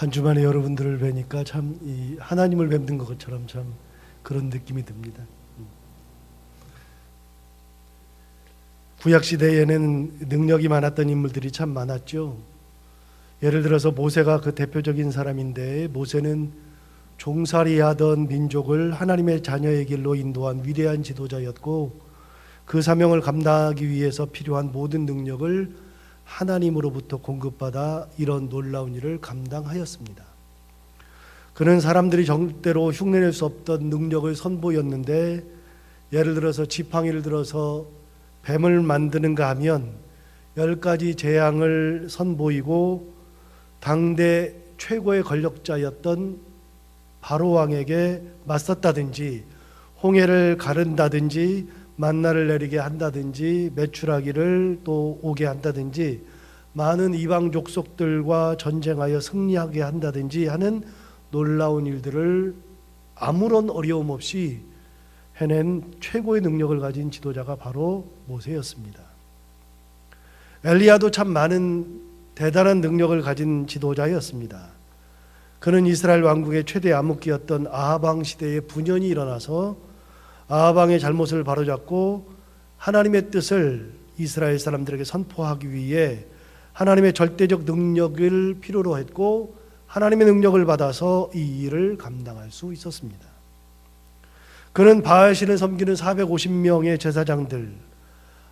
한 주만에 여러분들을 뵈니까 참 이 하나님을 뵙는 것처럼 참 그런 느낌이 듭니다. 구약 시대에는 능력이 많았던 인물들이 참 많았죠. 예를 들어서 모세가 그 대표적인 사람인데, 모세는 종살이하던 민족을 하나님의 자녀의 길로 인도한 위대한 지도자였고, 그 사명을 감당하기 위해서 필요한 모든 능력을 하나님으로부터 공급받아 이런 놀라운 일을 감당하였습니다. 그는 사람들이 절대로 흉내낼 수 없던 능력을 선보였는데, 예를 들어서 지팡이를 들어서 뱀을 만드는가 하면 10가지 재앙을 선보이고 당대 최고의 권력자였던 바로왕에게 맞섰다든지, 홍해를 가른다든지, 만나를 내리게 한다든지, 메추라기를 또 오게 한다든지, 많은 이방 족속들과 전쟁하여 승리하게 한다든지 하는 놀라운 일들을 아무런 어려움 없이 해낸 최고의 능력을 가진 지도자가 바로 모세였습니다. 엘리야도 참 많은 대단한 능력을 가진 지도자였습니다. 그는 이스라엘 왕국의 최대 암흑기였던 아합 왕 시대에 분연이 일어나서 아합 왕의 잘못을 바로잡고 하나님의 뜻을 이스라엘 사람들에게 선포하기 위해 하나님의 절대적 능력을 필요로 했고, 하나님의 능력을 받아서 이 일을 감당할 수 있었습니다. 그는 바알신을 섬기는 450명의 제사장들,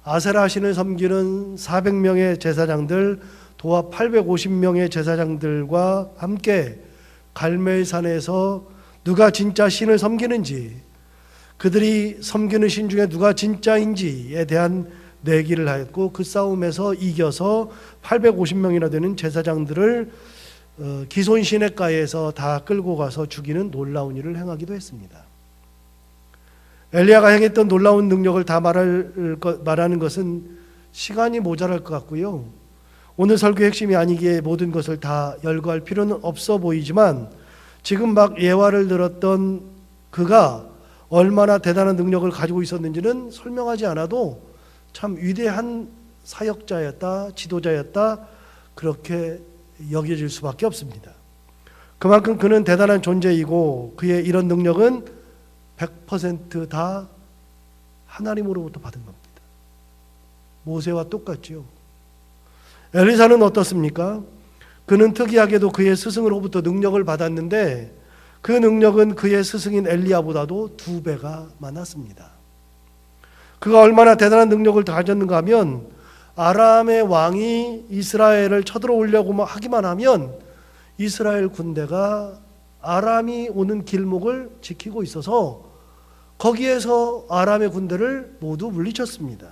아세라신을 섬기는 400명의 제사장들, 도합 850명의 제사장들과 함께 갈멜산에서 누가 진짜 신을 섬기는지, 그들이 섬기는 신 중에 누가 진짜인지에 대한 내기를 하였고, 그 싸움에서 이겨서 850명이나 되는 제사장들을 기손 시냇가에서 다 끌고 가서 죽이는 놀라운 일을 행하기도 했습니다. 엘리야가 행했던 놀라운 능력을 다 말하는 것은 시간이 모자랄 것 같고요. 오늘 설교의 핵심이 아니기에 모든 것을 다 열거할 필요는 없어 보이지만, 지금 막 예화를 들었던 그가 얼마나 대단한 능력을 가지고 있었는지는 설명하지 않아도 참 위대한 사역자였다, 지도자였다, 그렇게 여겨질 수밖에 없습니다. 그만큼 그는 대단한 존재이고, 그의 이런 능력은 100% 다 하나님으로부터 받은 겁니다. 모세와 똑같죠. 엘리사는 어떻습니까? 그는 특이하게도 그의 스승으로부터 능력을 받았는데, 그 능력은 그의 스승인 엘리야보다도 2배가 많았습니다. 그가 얼마나 대단한 능력을 가졌는가 하면, 아람의 왕이 이스라엘을 쳐들어오려고 하기만 하면 이스라엘 군대가 아람이 오는 길목을 지키고 있어서 거기에서 아람의 군대를 모두 물리쳤습니다.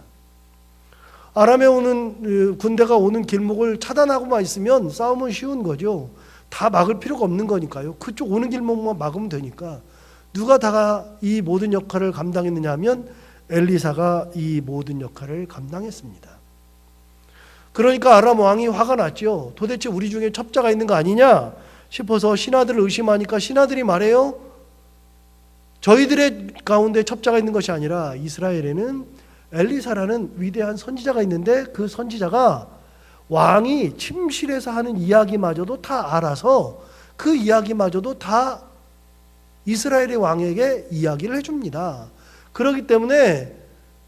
아람에 오는 군대가 오는 길목을 차단하고만 있으면 싸움은 쉬운 거죠. 다 막을 필요가 없는 거니까요. 그쪽 오는 길목만 막으면 되니까. 누가 다 이 모든 역할을 감당했느냐 하면 엘리사가 이 모든 역할을 감당했습니다. 그러니까 아람 왕이 화가 났죠. 도대체 우리 중에 첩자가 있는 거 아니냐 싶어서 신하들을 의심하니까 신하들이 말해요. 저희들의 가운데 첩자가 있는 것이 아니라 이스라엘에는 엘리사라는 위대한 선지자가 있는데, 그 선지자가 왕이 침실에서 하는 이야기마저도 다 알아서 그 이야기마저도 다 이스라엘의 왕에게 이야기를 해줍니다. 그렇기 때문에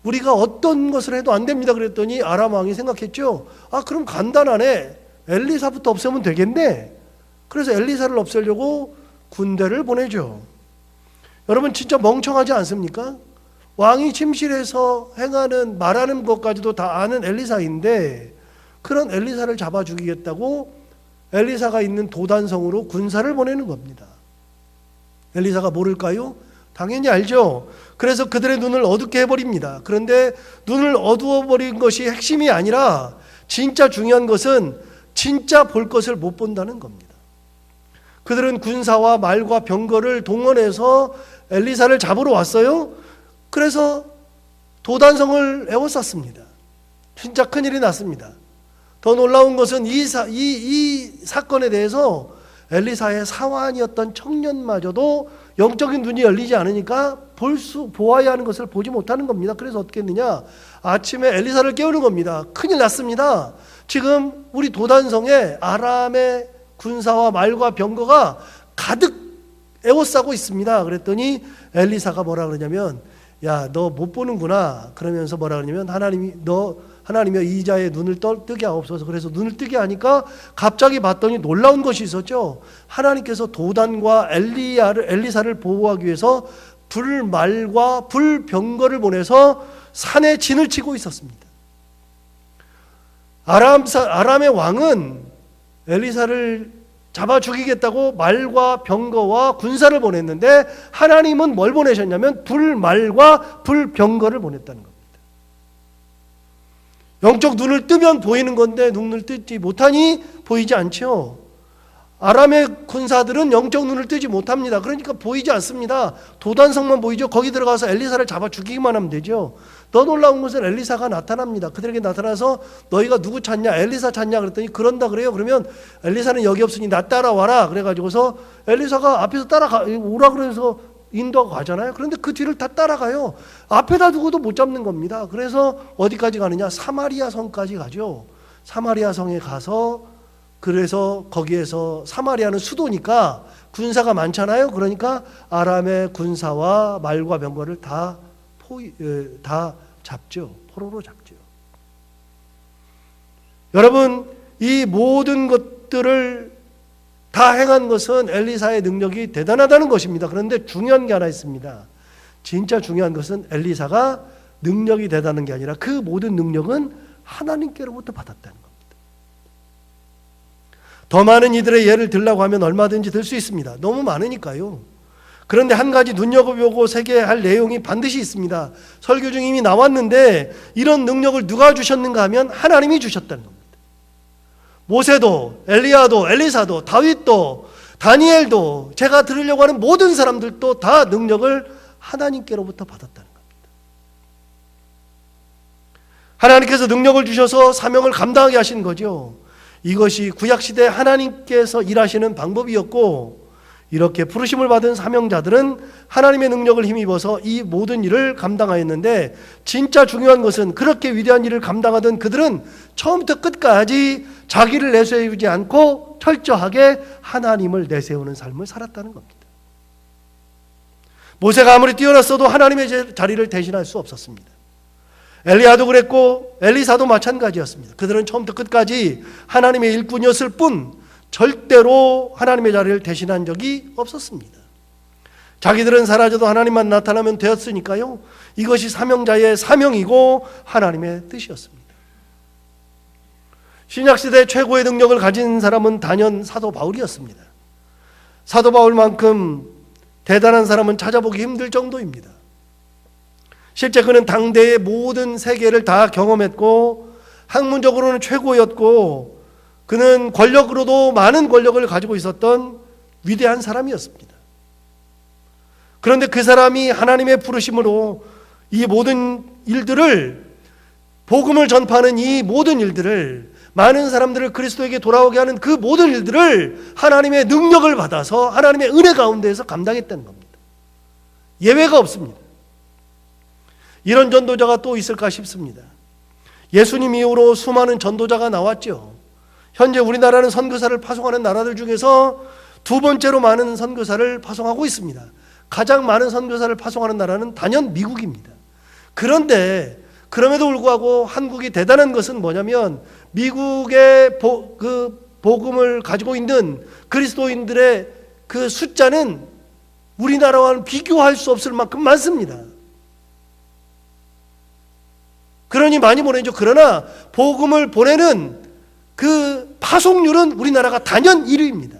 우리가 어떤 것을 해도 안 됩니다. 그랬더니 아람 왕이 생각했죠. 그럼 간단하네. 엘리사부터 없애면 되겠네. 그래서 엘리사를 없애려고 군대를 보내죠. 여러분, 진짜 멍청하지 않습니까? 왕이 침실에서 행하는 말하는 것까지도 다 아는 엘리사인데, 그런 엘리사를 잡아 죽이겠다고 엘리사가 있는 도단성으로 군사를 보내는 겁니다. 엘리사가 모를까요? 당연히 알죠. 그래서 그들의 눈을 어둡게 해버립니다. 그런데 눈을 어두워버린 것이 핵심이 아니라, 진짜 중요한 것은 진짜 볼 것을 못 본다는 겁니다. 그들은 군사와 말과 병거를 동원해서 엘리사를 잡으러 왔어요. 그래서 도단성을 에워쌌습니다. 진짜 큰일이 났습니다. 더 놀라운 것은 이 사건에 대해서 엘리사의 사환이었던 청년마저도 영적인 눈이 열리지 않으니까 보아야 하는 것을 보지 못하는 겁니다. 그래서 어떻게 했느냐? 아침에 엘리사를 깨우는 겁니다. 큰일 났습니다. 지금 우리 도단성에 아람의 군사와 말과 병거가 가득 에워싸고 있습니다. 그랬더니 엘리사가 뭐라 그러냐면, 야, 너 못 보는구나. 그러면서 뭐라 그러냐면, 하나님이 이 자의 눈을 뜨게 하옵소서. 그래서 눈을 뜨게 하니까 갑자기 봤더니 놀라운 것이 있었죠. 하나님께서 도단과 엘리사를 보호하기 위해서 불말과 불병거를 보내서 산에 진을 치고 있었습니다. 아람의 왕은 엘리사를 잡아 죽이겠다고 말과 병거와 군사를 보냈는데 하나님은 뭘 보내셨냐면 불말과 불병거를 보냈다는 겁니다. 영적 눈을 뜨면 보이는 건데 눈을 뜨지 못하니 보이지 않죠. 아람의 군사들은 영적 눈을 뜨지 못합니다. 그러니까 보이지 않습니다. 도단성만 보이죠. 거기 들어가서 엘리사를 잡아 죽이기만 하면 되죠. 더 놀라운 것은 엘리사가 나타납니다. 그들에게 나타나서 너희가 누구 찾냐? 엘리사 찾냐? 그랬더니 그런다 그래요. 그러면 엘리사는 여기 없으니 나 따라와라. 그래가지고서 엘리사가 앞에서 오라 그래서 인도하고 가잖아요. 그런데 그 뒤를 다 따라가요. 앞에다 두고도 못 잡는 겁니다. 그래서 어디까지 가느냐? 사마리아 성까지 가죠. 사마리아 성에 가서 그래서 거기에서 사마리아는 수도니까 군사가 많잖아요. 그러니까 아람의 군사와 말과 병거를 다 잡죠. 포로로 잡죠. 여러분, 이 모든 것들을 다 행한 것은 엘리사의 능력이 대단하다는 것입니다. 그런데 중요한 게 하나 있습니다. 진짜 중요한 것은 엘리사가 능력이 대단한 게 아니라 그 모든 능력은 하나님께로부터 받았다는 겁니다. 더 많은 이들의 예를 들라고 하면 얼마든지 들 수 있습니다. 너무 많으니까요. 그런데 한 가지 눈여겨보고 새겨할 내용이 반드시 있습니다. 설교 중에 이미 나왔는데 이런 능력을 누가 주셨는가 하면 하나님이 주셨다는 겁니다. 모세도, 엘리야도, 엘리사도, 다윗도, 다니엘도, 제가 들으려고 하는 모든 사람들도 다 능력을 하나님께로부터 받았다는 겁니다. 하나님께서 능력을 주셔서 사명을 감당하게 하신 거죠. 이것이 구약시대 하나님께서 일하시는 방법이었고, 이렇게 부르심을 받은 사명자들은 하나님의 능력을 힘입어서 이 모든 일을 감당하였는데, 진짜 중요한 것은 그렇게 위대한 일을 감당하던 그들은 처음부터 끝까지 자기를 내세우지 않고 철저하게 하나님을 내세우는 삶을 살았다는 겁니다. 모세가 아무리 뛰어났어도 하나님의 자리를 대신할 수 없었습니다. 엘리야도 그랬고 엘리사도 마찬가지였습니다. 그들은 처음부터 끝까지 하나님의 일꾼이었을 뿐 절대로 하나님의 자리를 대신한 적이 없었습니다. 자기들은 사라져도 하나님만 나타나면 되었으니까요. 이것이 사명자의 사명이고 하나님의 뜻이었습니다. 신약시대 최고의 능력을 가진 사람은 단연 사도 바울이었습니다. 사도 바울만큼 대단한 사람은 찾아보기 힘들 정도입니다. 실제 그는 당대의 모든 세계를 다 경험했고 학문적으로는 최고였고 그는 권력으로도 많은 권력을 가지고 있었던 위대한 사람이었습니다. 그런데 그 사람이 하나님의 부르심으로 이 모든 일들을, 복음을 전파하는 이 모든 일들을, 많은 사람들을 그리스도에게 돌아오게 하는 그 모든 일들을 하나님의 능력을 받아서 하나님의 은혜 가운데에서 감당했다는 겁니다. 예외가 없습니다. 이런 전도자가 또 있을까 싶습니다. 예수님 이후로 수많은 전도자가 나왔죠. 현재 우리나라는 선교사를 파송하는 나라들 중에서 두 번째로 많은 선교사를 파송하고 있습니다. 가장 많은 선교사를 파송하는 나라는 단연 미국입니다. 그런데 그럼에도 불구하고 한국이 대단한 것은 뭐냐면 미국의 복음을 가지고 있는 그리스도인들의 그 숫자는 우리나라와는 비교할 수 없을 만큼 많습니다. 그러니 많이 보내죠. 그러나 복음을 보내는 그 파송률은 우리나라가 단연 1위입니다.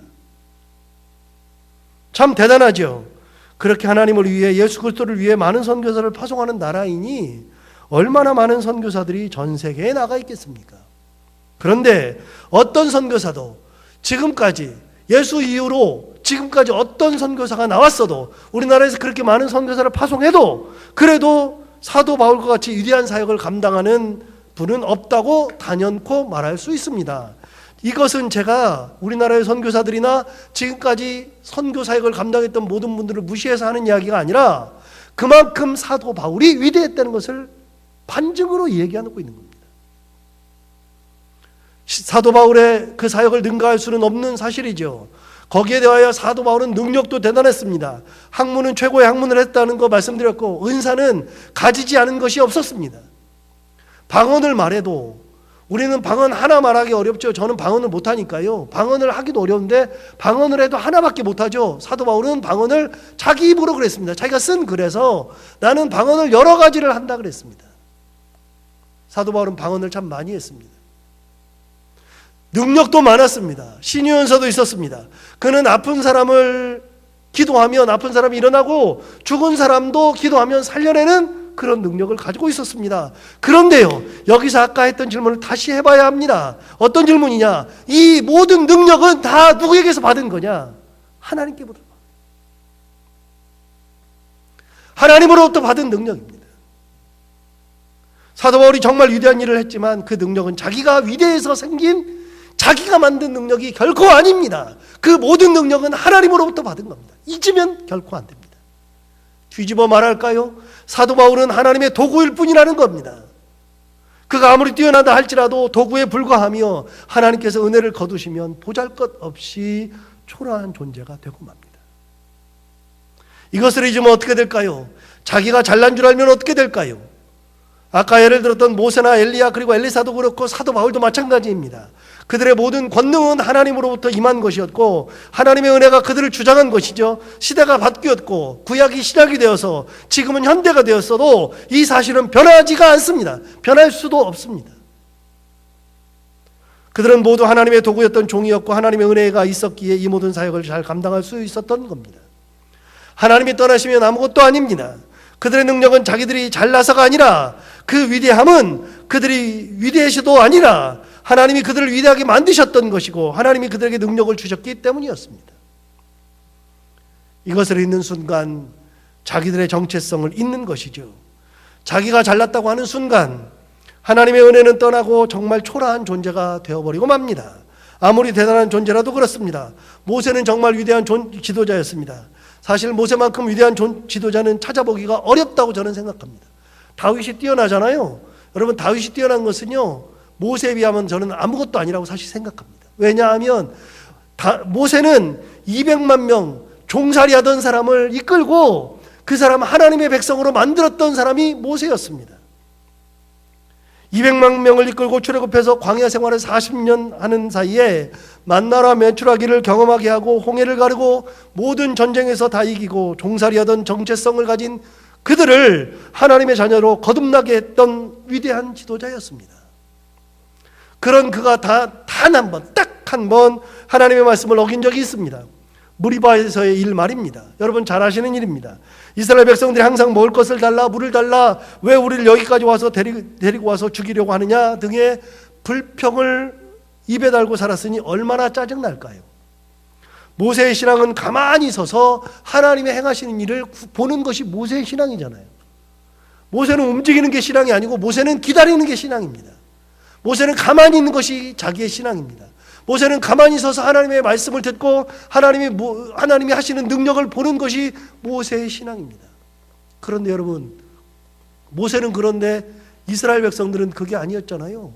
참 대단하죠. 그렇게 하나님을 위해, 예수 그리스도를 위해 많은 선교사를 파송하는 나라이니 얼마나 많은 선교사들이 전 세계에 나가 있겠습니까? 그런데 어떤 선교사도 지금까지, 예수 이후로 지금까지 어떤 선교사가 나왔어도, 우리나라에서 그렇게 많은 선교사를 파송해도 그래도 사도 바울과 같이 위대한 사역을 감당하는 분은 없다고 단연코 말할 수 있습니다. 이것은 제가 우리나라의 선교사들이나 지금까지 선교 사역을 감당했던 모든 분들을 무시해서 하는 이야기가 아니라 그만큼 사도 바울이 위대했다는 것을 반증으로 얘기하고 있는 겁니다. 사도 바울의 그 사역을 능가할 수는 없는 사실이죠. 거기에 대하여 사도 바울은 능력도 대단했습니다. 학문은 최고의 학문을 했다는 거 말씀드렸고, 은사는 가지지 않은 것이 없었습니다. 방언을 말해도, 우리는 방언 하나 말하기 어렵죠. 저는 방언을 못하니까요. 방언을 하기도 어려운데 방언을 해도 하나밖에 못하죠. 사도 바울은 방언을 자기 입으로 그랬습니다. 자기가 쓴 글에서 나는 방언을 여러 가지를 한다 그랬습니다. 사도 바울은 방언을 참 많이 했습니다. 능력도 많았습니다. 신유연서도 있었습니다. 그는 아픈 사람을 기도하면 아픈 사람이 일어나고 죽은 사람도 기도하면 살려내는 그런 능력을 가지고 있었습니다. 그런데요, 여기서 아까 했던 질문을 다시 해봐야 합니다. 어떤 질문이냐? 이 모든 능력은 다 누구에게서 받은 거냐? 하나님께부터. 하나님으로부터 받은 능력입니다. 사도 바울이 정말 위대한 일을 했지만 그 능력은 자기가 위대해서 생긴, 자기가 만든 능력이 결코 아닙니다. 그 모든 능력은 하나님으로부터 받은 겁니다. 잊으면 결코 안 됩니다. 뒤집어 말할까요? 사도 바울은 하나님의 도구일 뿐이라는 겁니다. 그가 아무리 뛰어나다 할지라도 도구에 불과하며 하나님께서 은혜를 거두시면 보잘것없이 초라한 존재가 되고 맙니다. 이것을 잊으면 어떻게 될까요? 자기가 잘난 줄 알면 어떻게 될까요? 아까 예를 들었던 모세나 엘리야 그리고 엘리사도 그렇고 사도 바울도 마찬가지입니다. 그들의 모든 권능은 하나님으로부터 임한 것이었고 하나님의 은혜가 그들을 주장한 것이죠. 시대가 바뀌었고 구약이 신약이 되어서 지금은 현대가 되었어도 이 사실은 변하지가 않습니다. 변할 수도 없습니다. 그들은 모두 하나님의 도구였던 종이었고 하나님의 은혜가 있었기에 이 모든 사역을 잘 감당할 수 있었던 겁니다. 하나님이 떠나시면 아무것도 아닙니다. 그들의 능력은 자기들이 잘나서가 아니라 그 위대함은 그들이 위대해서도 아니라 하나님이 그들을 위대하게 만드셨던 것이고 하나님이 그들에게 능력을 주셨기 때문이었습니다. 이것을 잊는 순간 자기들의 정체성을 잊는 것이죠. 자기가 잘났다고 하는 순간 하나님의 은혜는 떠나고 정말 초라한 존재가 되어버리고 맙니다. 아무리 대단한 존재라도 그렇습니다. 모세는 정말 위대한 지도자였습니다. 사실 모세만큼 위대한 지도자는 찾아보기가 어렵다고 저는 생각합니다. 다윗이 뛰어나잖아요. 여러분, 다윗이 뛰어난 것은요, 모세에 비하면 저는 아무것도 아니라고 사실 생각합니다. 왜냐하면 모세는 200만 명 종살이하던 사람을 이끌고 그 사람 하나님의 백성으로 만들었던 사람이 모세였습니다. 200만 명을 이끌고 출애굽해서 광야 생활을 40년 하는 사이에 만나라 메추라기를 경험하게 하고 홍해를 가르고 모든 전쟁에서 다 이기고 종살이하던 정체성을 가진 그들을 하나님의 자녀로 거듭나게 했던 위대한 지도자였습니다. 그런 그가 단 한 번, 딱 한 번 하나님의 말씀을 어긴 적이 있습니다. 무리바에서의 일 말입니다. 여러분 잘 아시는 일입니다. 이스라엘 백성들이 항상 먹을 것을 달라, 물을 달라, 왜 우리를 여기까지 와서 데리고 와서 죽이려고 하느냐 등의 불평을 입에 달고 살았으니 얼마나 짜증날까요? 모세의 신앙은 가만히 서서 하나님의 행하시는 일을 보는 것이 모세의 신앙이잖아요. 모세는 움직이는 게 신앙이 아니고 모세는 기다리는 게 신앙입니다. 모세는 가만히 있는 것이 자기의 신앙입니다. 모세는 가만히 서서 하나님의 말씀을 듣고 하나님이 하시는 능력을 보는 것이 모세의 신앙입니다. 그런데 여러분, 모세는 그런데 이스라엘 백성들은 그게 아니었잖아요.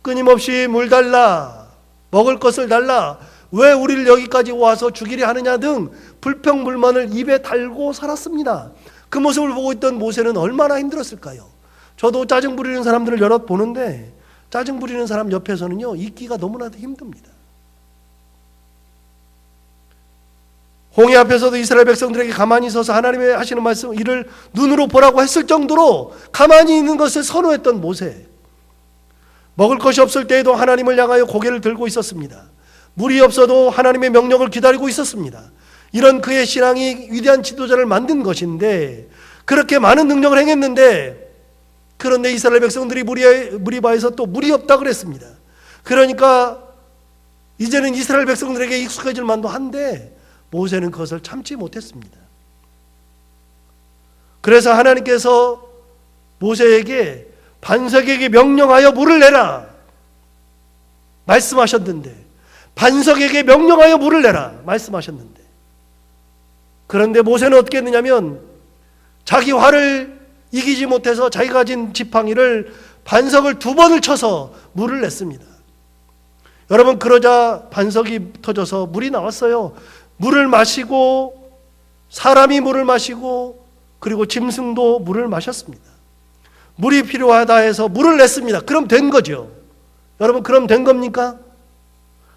끊임없이 물 달라, 먹을 것을 달라, 왜 우리를 여기까지 와서 죽이려 하느냐 등 불평불만을 입에 달고 살았습니다. 그 모습을 보고 있던 모세는 얼마나 힘들었을까요? 저도 짜증 부리는 사람들을 여럿 보는데 짜증 부리는 사람 옆에서는요, 있기가 너무나도 힘듭니다. 홍해 앞에서도 이스라엘 백성들에게 가만히 서서 하나님의 하시는 말씀 이를 눈으로 보라고 했을 정도로 가만히 있는 것을 선호했던 모세. 먹을 것이 없을 때에도 하나님을 향하여 고개를 들고 있었습니다. 물이 없어도 하나님의 명령을 기다리고 있었습니다. 이런 그의 신앙이 위대한 지도자를 만든 것인데, 그렇게 많은 능력을 행했는데, 그런데 이스라엘 백성들이 무리바에서 또 물이 없다 그랬습니다. 그러니까 이제는 이스라엘 백성들에게 익숙해질 만도 한데 모세는 그것을 참지 못했습니다. 그래서 하나님께서 모세에게 반석에게 명령하여 물을 내라 말씀하셨는데, 반석에게 명령하여 물을 내라 말씀하셨는데, 그런데 모세는 어떻게 했느냐면 자기 화를 이기지 못해서 자기가 가진 지팡이를 반석을 2번을 쳐서 물을 냈습니다. 여러분, 그러자 반석이 터져서 물이 나왔어요. 물을 마시고, 사람이 물을 마시고, 그리고 짐승도 물을 마셨습니다. 물이 필요하다 해서 물을 냈습니다. 그럼 된 거죠. 여러분, 그럼 된 겁니까?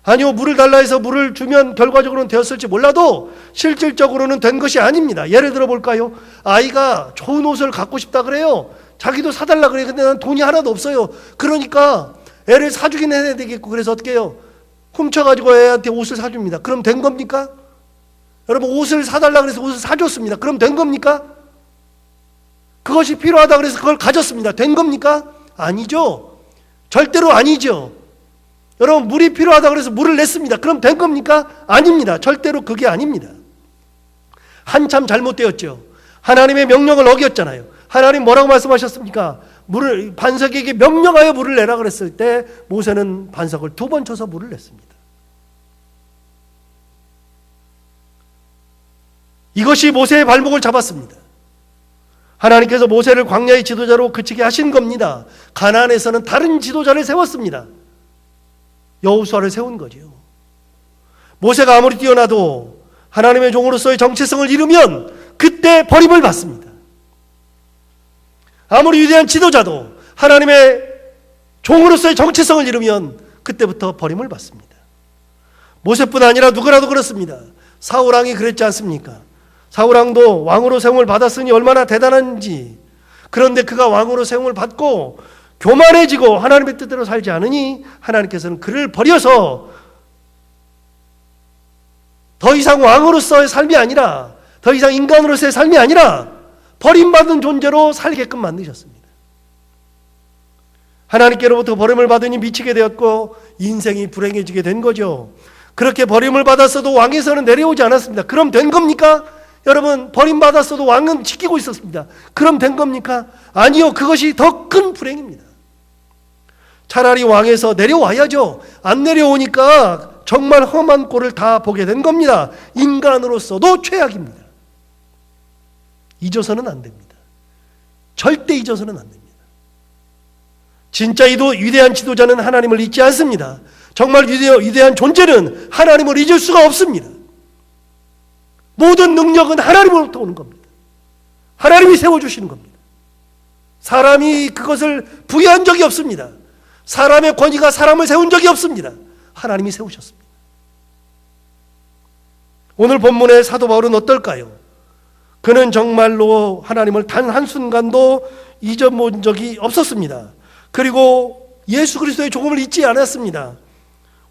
아니요, 물을 달라 해서 물을 주면 결과적으로는 되었을지 몰라도 실질적으로는 된 것이 아닙니다. 예를 들어 볼까요? 아이가 좋은 옷을 갖고 싶다 그래요. 자기도 사달라 그래요. 근데 난 돈이 하나도 없어요. 그러니까 애를 사주긴 해야 되겠고, 그래서 어떻게 해요? 훔쳐가지고 애한테 옷을 사줍니다. 그럼 된 겁니까? 여러분, 옷을 사달라 그래서 옷을 사줬습니다. 그럼 된 겁니까? 그것이 필요하다 그래서 그걸 가졌습니다. 된 겁니까? 아니죠. 절대로 아니죠. 여러분, 물이 필요하다 그래서 물을 냈습니다. 그럼 된 겁니까? 아닙니다. 절대로 그게 아닙니다. 한참 잘못되었죠. 하나님의 명령을 어겼잖아요. 하나님 뭐라고 말씀하셨습니까? 물을, 반석에게 명령하여 물을 내라 그랬을 때 모세는 반석을 2번 쳐서 물을 냈습니다. 이것이 모세의 발목을 잡았습니다. 하나님께서 모세를 광야의 지도자로 그치게 하신 겁니다. 가나안에서는 다른 지도자를 세웠습니다. 여호수아를 세운 거죠. 모세가 아무리 뛰어나도 하나님의 종으로서의 정체성을 잃으면 그때 버림을 받습니다. 아무리 위대한 지도자도 하나님의 종으로서의 정체성을 잃으면 그때부터 버림을 받습니다. 모세뿐 아니라 누구라도 그렇습니다. 사울왕이 그랬지 않습니까? 사울왕도 왕으로 세움을 받았으니 얼마나 대단한지. 그런데 그가 왕으로 세움을 받고 교만해지고 하나님의 뜻대로 살지 않으니 하나님께서는 그를 버려서 더 이상 왕으로서의 삶이 아니라, 더 이상 인간으로서의 삶이 아니라 버림받은 존재로 살게끔 만드셨습니다. 하나님께로부터 버림을 받으니 미치게 되었고 인생이 불행해지게 된 거죠. 그렇게 버림을 받았어도 왕에서는 내려오지 않았습니다. 그럼 된 겁니까? 여러분, 버림받았어도 왕은 지키고 있었습니다. 그럼 된 겁니까? 아니요. 그것이 더 큰 불행입니다. 차라리 왕에서 내려와야죠. 안 내려오니까 정말 험한 꼴을 다 보게 된 겁니다. 인간으로서도 최악입니다. 잊어서는 안 됩니다. 절대 잊어서는 안 됩니다. 진짜 위대한 지도자는 하나님을 잊지 않습니다. 정말 위대한 존재는 하나님을 잊을 수가 없습니다. 모든 능력은 하나님으로부터 오는 겁니다. 하나님이 세워주시는 겁니다. 사람이 그것을 부여한 적이 없습니다. 사람의 권위가 사람을 세운 적이 없습니다. 하나님이 세우셨습니다. 오늘 본문의 사도 바울은 어떨까요? 그는 정말로 하나님을 단 한순간도 잊어본 적이 없었습니다. 그리고 예수 그리스도의 조금을 잊지 않았습니다.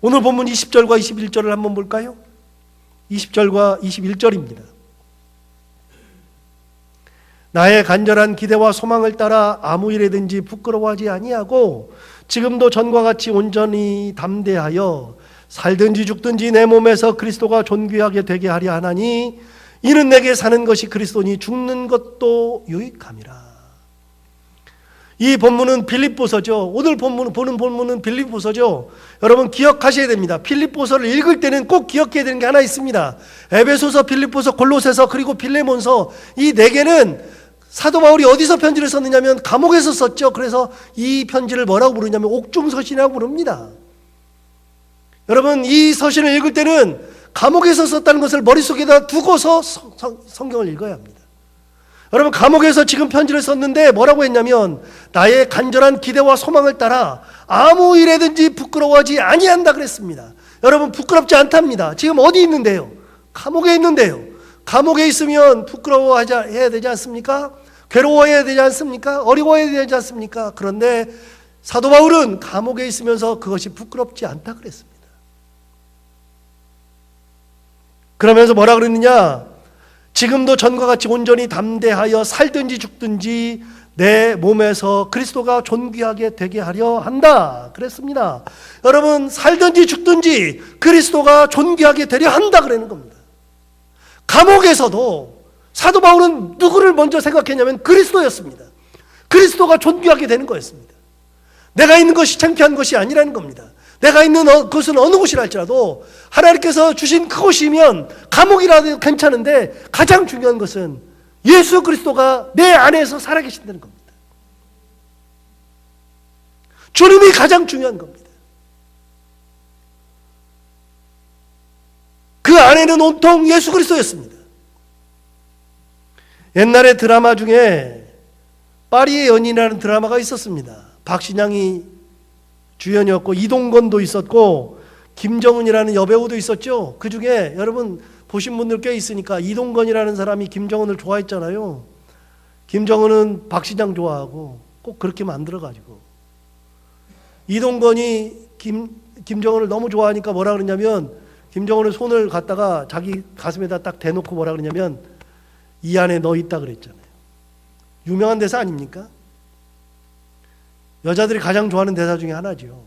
오늘 본문 20절과 21절을 한번 볼까요? 20절과 21절입니다. 나의 간절한 기대와 소망을 따라 아무 일에든지 부끄러워하지 아니하고 지금도 전과 같이 온전히 담대하여 살든지 죽든지 내 몸에서 그리스도가 존귀하게 되게 하려 하나니 이는 내게 사는 것이 그리스도니 죽는 것도 유익함이라. 이 본문은 빌립보서죠. 오늘 보는 본문은 빌립보서죠. 여러분 기억하셔야 됩니다. 빌립보서를 읽을 때는 꼭 기억해야 되는 게 하나 있습니다. 에베소서, 빌립보서, 골로새서 그리고 빌레몬서, 이 4개는 사도 바울이 어디서 편지를 썼느냐면 감옥에서 썼죠. 그래서 이 편지를 뭐라고 부르냐면 옥중서신이라고 부릅니다. 여러분 이 서신을 읽을 때는 감옥에서 썼다는 것을 머릿속에다 두고서 성경을 읽어야 합니다. 여러분 감옥에서 지금 편지를 썼는데 뭐라고 했냐면 나의 간절한 기대와 소망을 따라 아무 일에든지 부끄러워하지 아니한다 그랬습니다. 여러분 부끄럽지 않답니다. 지금 어디 있는데요? 감옥에 있는데요. 감옥에 있으면 부끄러워해야 되지 않습니까? 괴로워해야 되지 않습니까? 어려워해야 되지 않습니까? 그런데 사도 바울은 감옥에 있으면서 그것이 부끄럽지 않다 그랬습니다. 그러면서 뭐라 그랬느냐? 지금도 전과 같이 온전히 담대하여 살든지 죽든지 내 몸에서 그리스도가 존귀하게 되게 하려 한다 그랬습니다. 여러분 살든지 죽든지 그리스도가 존귀하게 되려 한다 그러는 겁니다. 감옥에서도 사도 바울은 누구를 먼저 생각했냐면 그리스도였습니다. 그리스도가 존귀하게 되는 거였습니다. 내가 있는 것이 창피한 것이 아니라는 겁니다. 내가 있는 그것은 어느 곳이라 할지라도 하나님께서 주신 그곳이면 감옥이라도 괜찮은데 가장 중요한 것은 예수 그리스도가 내 안에서 살아계신다는 겁니다. 주님이 가장 중요한 겁니다. 그 안에는 온통 예수 그리스도였습니다. 옛날에 드라마 중에 파리의 연인이라는 드라마가 있었습니다. 박신양이 주연이었고 이동건도 있었고 김정은이라는 여배우도 있었죠. 그 중에 여러분 보신 분들 꽤 있으니까 이동건이라는 사람이 김정은을 좋아했잖아요. 김정은은 박신양 좋아하고 꼭 그렇게 만들어가지고 이동건이 김정은을 너무 좋아하니까 뭐라 그러냐면 김정은의 손을 갖다가 자기 가슴에다 딱 대놓고 뭐라 그러냐면 이 안에 너 있다 그랬잖아요. 유명한 대사 아닙니까? 여자들이 가장 좋아하는 대사 중에 하나죠.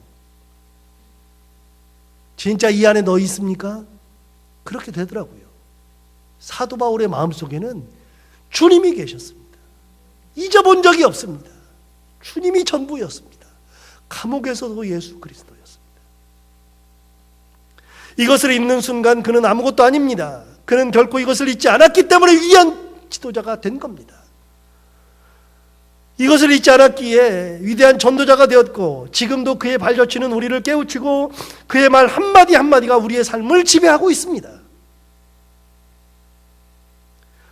진짜 이 안에 너 있습니까? 그렇게 되더라고요. 사도 바울의 마음속에는 주님이 계셨습니다. 잊어본 적이 없습니다. 주님이 전부였습니다. 감옥에서도 예수 그리스도였습니다. 이것을 잊는 순간 그는 아무것도 아닙니다. 그는 결코 이것을 잊지 않았기 때문에 위대한 지도자가 된 겁니다. 이것을 잊지 않았기에 위대한 전도자가 되었고 지금도 그의 발자취는 우리를 깨우치고 그의 말 한마디 한마디가 우리의 삶을 지배하고 있습니다.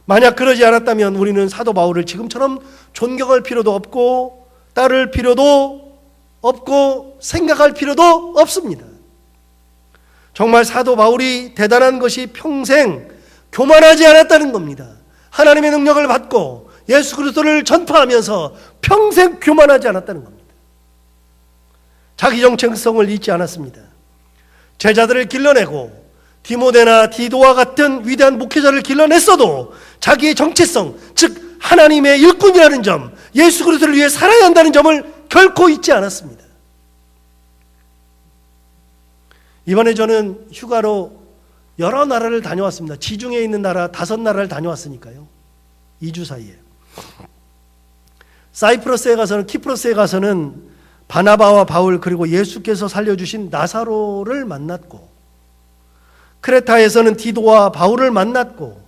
만약 그러지 않았다면 우리는 사도 바울을 지금처럼 존경할 필요도 없고 따를 필요도 없고 생각할 필요도 없습니다. 정말 사도 바울이 대단한 것이 평생 교만하지 않았다는 겁니다. 하나님의 능력을 받고 예수 그리스도를 전파하면서 평생 교만하지 않았다는 겁니다. 자기 정체성을 잊지 않았습니다. 제자들을 길러내고 디모데나 디도와 같은 위대한 목회자를 길러냈어도 자기의 정체성, 즉 하나님의 일꾼이라는 점, 예수 그리스도를 위해 살아야 한다는 점을 결코 잊지 않았습니다. 이번에 저는 휴가로 여러 나라를 다녀왔습니다. 지중해에 있는 나라 5나라를 다녀왔으니까요. 2주 사이에. 사이프러스에 가서는, 키프로스에 가서는 바나바와 바울 그리고 예수께서 살려주신 나사로를 만났고, 크레타에서는 디도와 바울을 만났고,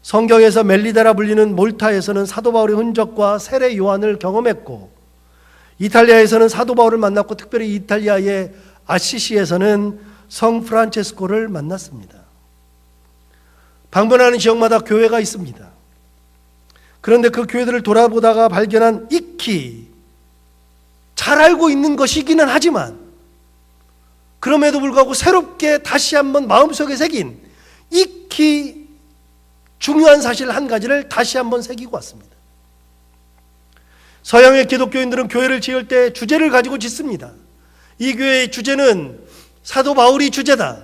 성경에서 멜리데라 불리는 몰타에서는 사도 바울의 흔적과 세례 요한을 경험했고, 이탈리아에서는 사도 바울을 만났고, 특별히 이탈리아의 아시시에서는 성 프란체스코를 만났습니다. 방문하는 지역마다 교회가 있습니다. 그런데 그 교회들을 돌아보다가 발견한 익히 잘 알고 있는 것이기는 하지만 그럼에도 불구하고 새롭게 다시 한번 마음속에 새긴 익히 중요한 사실 한 가지를 다시 한번 새기고 왔습니다. 서양의 기독교인들은 교회를 지을 때 주제를 가지고 짓습니다. 이 교회의 주제는 사도 바울이 주제다.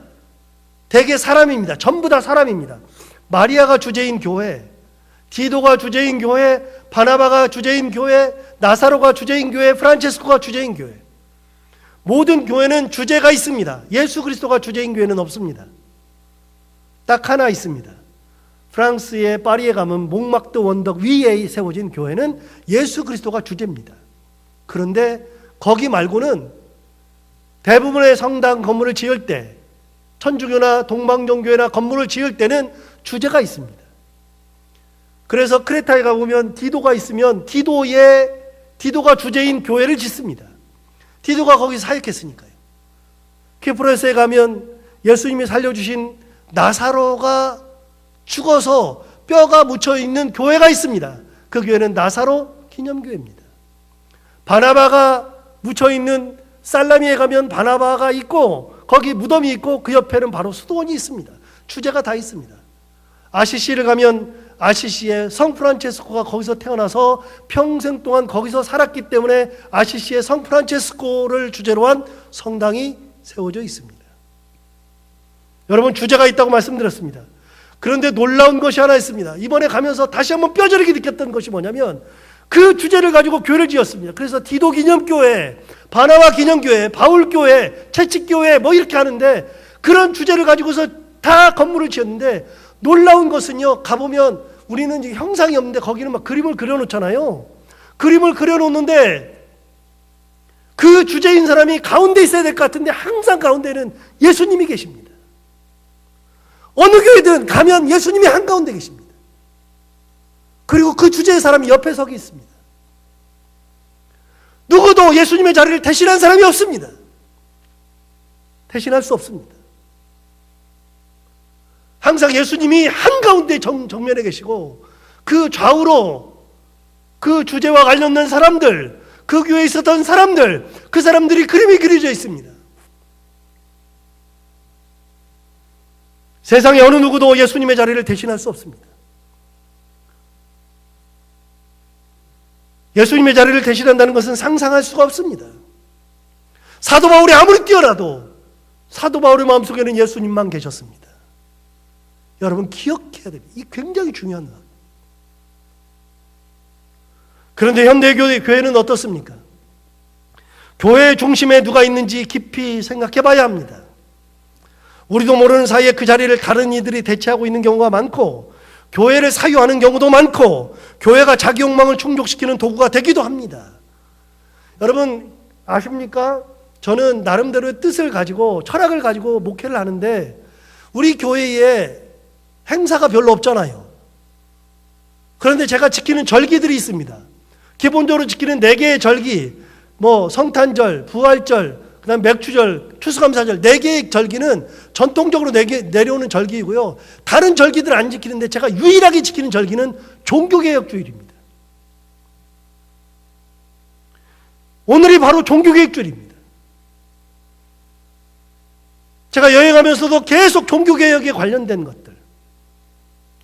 대개 사람입니다. 전부 다 사람입니다. 마리아가 주제인 교회, 디도가 주제인 교회, 바나바가 주제인 교회, 나사로가 주제인 교회, 프란체스코가 주제인 교회. 모든 교회는 주제가 있습니다. 예수 그리스도가 주제인 교회는 없습니다. 딱 하나 있습니다. 프랑스의 파리에 가면 몽마르트 원덕 위에 세워진 교회는 예수 그리스도가 주제입니다. 그런데 거기 말고는 대부분의 성당 건물을 지을 때, 천주교나 동방종교회나 건물을 지을 때는 주제가 있습니다. 그래서 크레타에 가보면 디도가 있으면 디도가 주제인 교회를 짓습니다. 디도가 거기 사역했으니까요. 키프로스에 가면 예수님이 살려주신 나사로가 죽어서 뼈가 묻혀있는 교회가 있습니다. 그 교회는 나사로 기념교회입니다. 바나바가 묻혀있는 살라미에 가면 바나바가 있고 거기 무덤이 있고 그 옆에는 바로 수도원이 있습니다. 주제가 다 있습니다. 아시시를 가면 아시시의 성 프란체스코가 거기서 태어나서 평생 동안 거기서 살았기 때문에 아시시의 성 프란체스코를 주제로 한 성당이 세워져 있습니다. 여러분, 주제가 있다고 말씀드렸습니다. 그런데 놀라운 것이 하나 있습니다. 이번에 가면서 다시 한번 뼈저리게 느꼈던 것이 뭐냐면 그 주제를 가지고 교회를 지었습니다. 그래서 디도 기념교회, 바나바 기념교회, 바울교회, 채찍교회 뭐 이렇게 하는데 그런 주제를 가지고서 다 건물을 지었는데 놀라운 것은요, 가보면 우리는 이제 형상이 없는데 거기는 막 그림을 그려놓잖아요. 그림을 그려놓는데 그 주제인 사람이 가운데 있어야 될 것 같은데 항상 가운데는 예수님이 계십니다. 어느 교회든 가면 예수님이 한가운데 계십니다. 그리고 그 주제의 사람이 옆에 서기 있습니다. 누구도 예수님의 자리를 대신한 사람이 없습니다. 대신할 수 없습니다. 항상 예수님이 한가운데 정면에 계시고 그 좌우로 그 주제와 관련된 사람들, 그 교회에 있었던 사람들, 그 사람들이 그림이 그려져 있습니다. 세상에 어느 누구도 예수님의 자리를 대신할 수 없습니다. 예수님의 자리를 대신한다는 것은 상상할 수가 없습니다. 사도 바울이 아무리 뛰어나도 사도 바울의 마음속에는 예수님만 계셨습니다. 여러분 기억해야 됩니다. 이 굉장히 중요한 것. 그런데 현대 교회는 어떻습니까? 교회 중심에 누가 있는지 깊이 생각해 봐야 합니다. 우리도 모르는 사이에 그 자리를 다른 이들이 대체하고 있는 경우가 많고, 교회를 사유하는 경우도 많고, 교회가 자기 욕망을 충족시키는 도구가 되기도 합니다. 여러분 아십니까? 저는 나름대로의 뜻을 가지고 철학을 가지고 목회를 하는데, 우리 교회에 행사가 별로 없잖아요. 그런데 제가 지키는 절기들이 있습니다. 기본적으로 지키는 4개의 절기, 성탄절, 부활절, 그 다음 맥주절, 추수감사절, 4개의 절기는 전통적으로 내려오는 절기이고요. 다른 절기들 안 지키는데 제가 유일하게 지키는 절기는 종교개혁주일입니다. 오늘이 바로 종교개혁주일입니다. 제가 여행하면서도 계속 종교개혁에 관련된 것들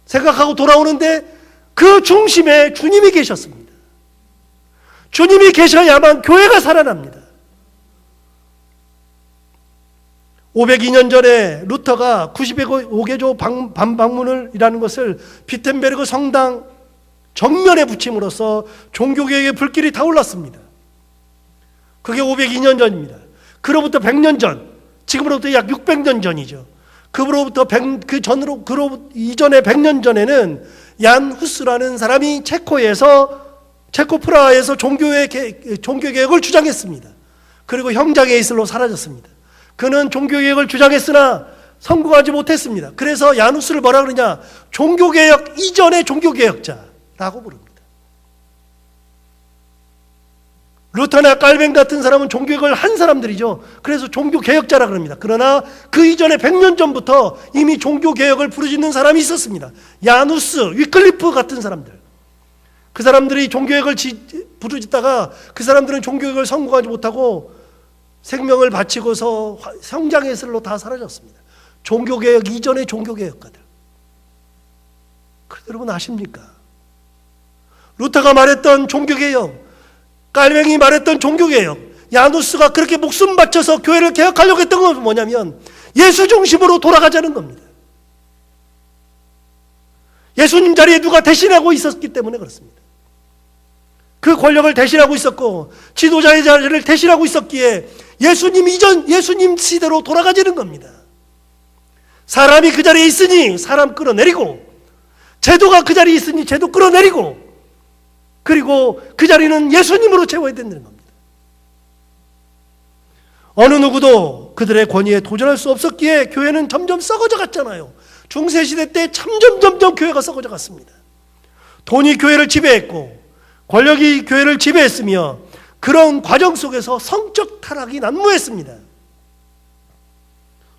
생각하고 돌아오는데, 그 중심에 주님이 계셨습니다. 주님이 계셔야만 교회가 살아납니다. 502년 전에 루터가 95개조 반박문이라는 것을 비텐베르그 성당 정면에 붙임으로써 종교개혁의 불길이 타올랐습니다. 그게 502년 전입니다. 그로부터 100년 전, 지금으로부터 약 600년 전이죠. 이전에 100년 전에는 얀 후스라는 사람이 체코 프라하에서 종교개혁을 주장했습니다. 그리고 형장의 이슬로 사라졌습니다. 그는 종교개혁을 주장했으나 성공하지 못했습니다. 그래서 얀 후스를 뭐라 그러냐? 종교개혁 이전의 종교개혁자라고 부릅니다. 루터나 깔뱅 같은 사람은 종교개혁을 한 사람들이죠. 그래서 종교개혁자라 그럽니다. 그러나 그 이전에 100년 전부터 이미 종교개혁을 부르짖는 사람이 있었습니다. 야누스, 위클리프 같은 사람들. 그 사람들이 종교개혁을 부르짖다가 그 사람들은 종교개혁을 성공하지 못하고 생명을 바치고서 성장의 슬로 다 사라졌습니다. 종교개혁 이전의 종교개혁가들. 여러분 아십니까? 루터가 말했던 종교개혁, 깔뱅이 말했던 종교개혁, 야누스가 그렇게 목숨 바쳐서 교회를 개혁하려고 했던 건 뭐냐면 예수 중심으로 돌아가자는 겁니다. 예수님 자리에 누가 대신하고 있었기 때문에 그렇습니다. 그 권력을 대신하고 있었고 지도자의 자리를 대신하고 있었기에 예수님 시대로 돌아가자는 겁니다. 사람이 그 자리에 있으니 사람 끌어내리고, 제도가 그 자리에 있으니 제도 끌어내리고, 그리고 그 자리는 예수님으로 채워야 된다는 겁니다. 어느 누구도 그들의 권위에 도전할 수 없었기에 교회는 점점 썩어져 갔잖아요. 중세시대 때 점점 교회가 썩어져 갔습니다. 돈이 교회를 지배했고 권력이 교회를 지배했으며, 그런 과정 속에서 성적 타락이 난무했습니다.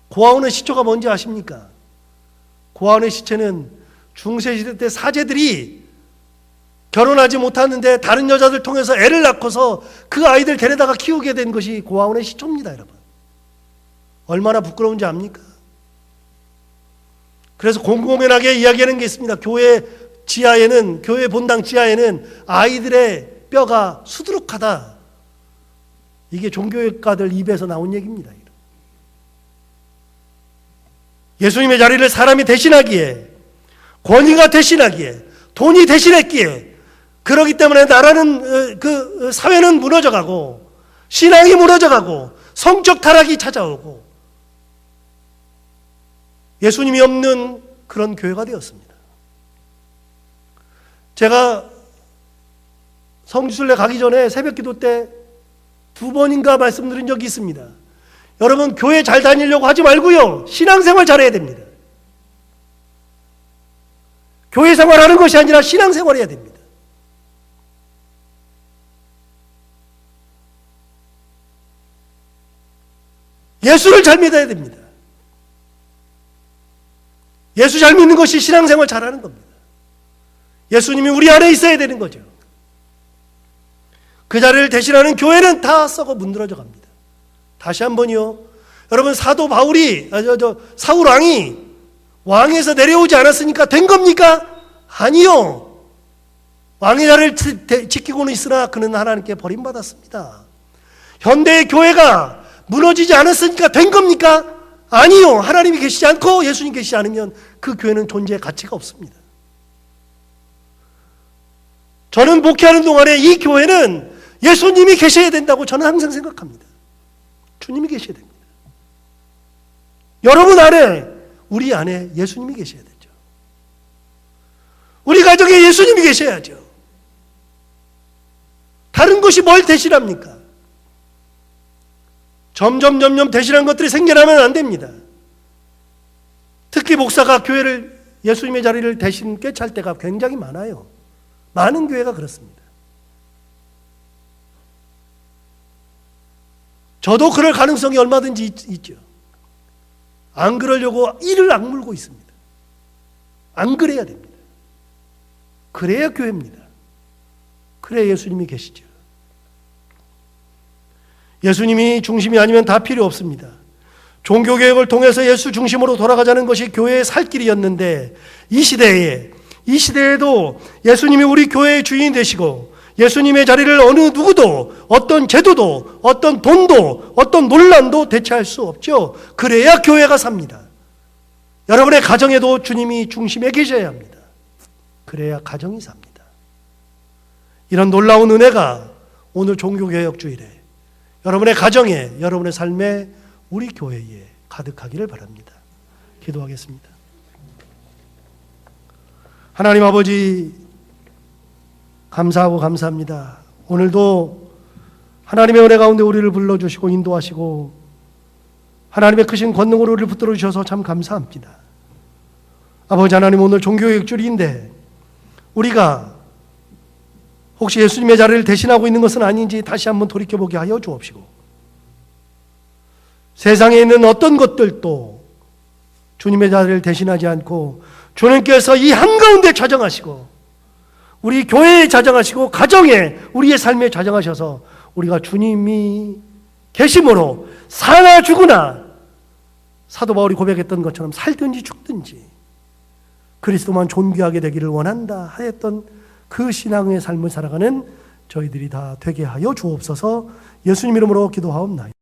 고아원의 시초가 뭔지 아십니까? 고아원의 시체는 중세시대 때 사제들이 결혼하지 못하는데 다른 여자들 통해서 애를 낳고서 그 아이들 데려다가 키우게 된 것이 고아원의 시초입니다, 여러분. 얼마나 부끄러운지 압니까? 그래서 공공연하게 이야기하는 게 있습니다. 교회 본당 지하에는 아이들의 뼈가 수두룩하다. 이게 종교학가들 입에서 나온 얘기입니다. 예수님의 자리를 사람이 대신하기에, 권위가 대신하기에, 돈이 대신했기에, 그러기 때문에 나라는, 사회는 무너져가고, 신앙이 무너져가고, 성적 타락이 찾아오고, 예수님이 없는 그런 교회가 되었습니다. 제가 성지순례 가기 전에 새벽기도 때 2번인가 말씀드린 적이 있습니다. 여러분, 교회 잘 다니려고 하지 말고요, 신앙생활 잘해야 됩니다. 교회 생활하는 것이 아니라 신앙생활해야 됩니다. 예수를 잘 믿어야 됩니다. 예수 잘 믿는 것이 신앙생활 잘하는 겁니다. 예수님이 우리 안에 있어야 되는 거죠. 그 자리를 대신하는 교회는 다 썩어 문드러져 갑니다. 다시 한번요. 여러분, 사도 바울이 사울 왕이 왕에서 내려오지 않았으니까 된 겁니까? 아니요. 왕의 자리를 지키고는 있으나 그는 하나님께 버림받았습니다. 현대의 교회가 무너지지 않았으니까 된 겁니까? 아니요. 하나님이 계시지 않고 예수님 계시지 않으면 그 교회는 존재의 가치가 없습니다. 저는 목회하는 동안에 이 교회는 예수님이 계셔야 된다고 저는 항상 생각합니다. 주님이 계셔야 됩니다. 여러분 안에, 우리 안에 예수님이 계셔야 되죠. 우리 가정에 예수님이 계셔야죠. 다른 것이 뭘 대신합니까? 점점 대신한 것들이 생겨나면 안 됩니다. 특히 목사가 교회를, 예수님의 자리를 대신 꿰찰 때가 굉장히 많아요. 많은 교회가 그렇습니다. 저도 그럴 가능성이 얼마든지 있죠. 안 그러려고 이를 악물고 있습니다. 안 그래야 됩니다. 그래야 교회입니다. 그래야 예수님이 계시죠. 예수님이 중심이 아니면 다 필요 없습니다. 종교개혁을 통해서 예수 중심으로 돌아가자는 것이 교회의 살 길이었는데 이 시대에도 예수님이 우리 교회의 주인이 되시고 예수님의 자리를 어느 누구도, 어떤 제도도, 어떤 돈도, 어떤 논란도 대체할 수 없죠. 그래야 교회가 삽니다. 여러분의 가정에도 주님이 중심에 계셔야 합니다. 그래야 가정이 삽니다. 이런 놀라운 은혜가 오늘 종교개혁 주일에 여러분의 가정에, 여러분의 삶에, 우리 교회에 가득하기를 바랍니다. 기도하겠습니다. 하나님 아버지, 감사하고 감사합니다. 오늘도 하나님의 은혜 가운데 우리를 불러주시고 인도하시고 하나님의 크신 권능으로 우리를 붙들어 주셔서 참 감사합니다. 아버지 하나님, 오늘 종교개혁 주일인데 우리가 혹시 예수님의 자리를 대신하고 있는 것은 아닌지 다시 한번 돌이켜보게 하여 주옵시고, 세상에 있는 어떤 것들도 주님의 자리를 대신하지 않고 주님께서 이 한가운데 좌정하시고 우리 교회에 좌정하시고 가정에, 우리의 삶에 좌정하셔서 우리가 주님이 계심으로 사나 죽으나 사도 바울이 고백했던 것처럼 살든지 죽든지 그리스도만 존귀하게 되기를 원한다 하였던 그 신앙의 삶을 살아가는 저희들이 다 되게 하여 주옵소서. 예수님 이름으로 기도하옵나이다.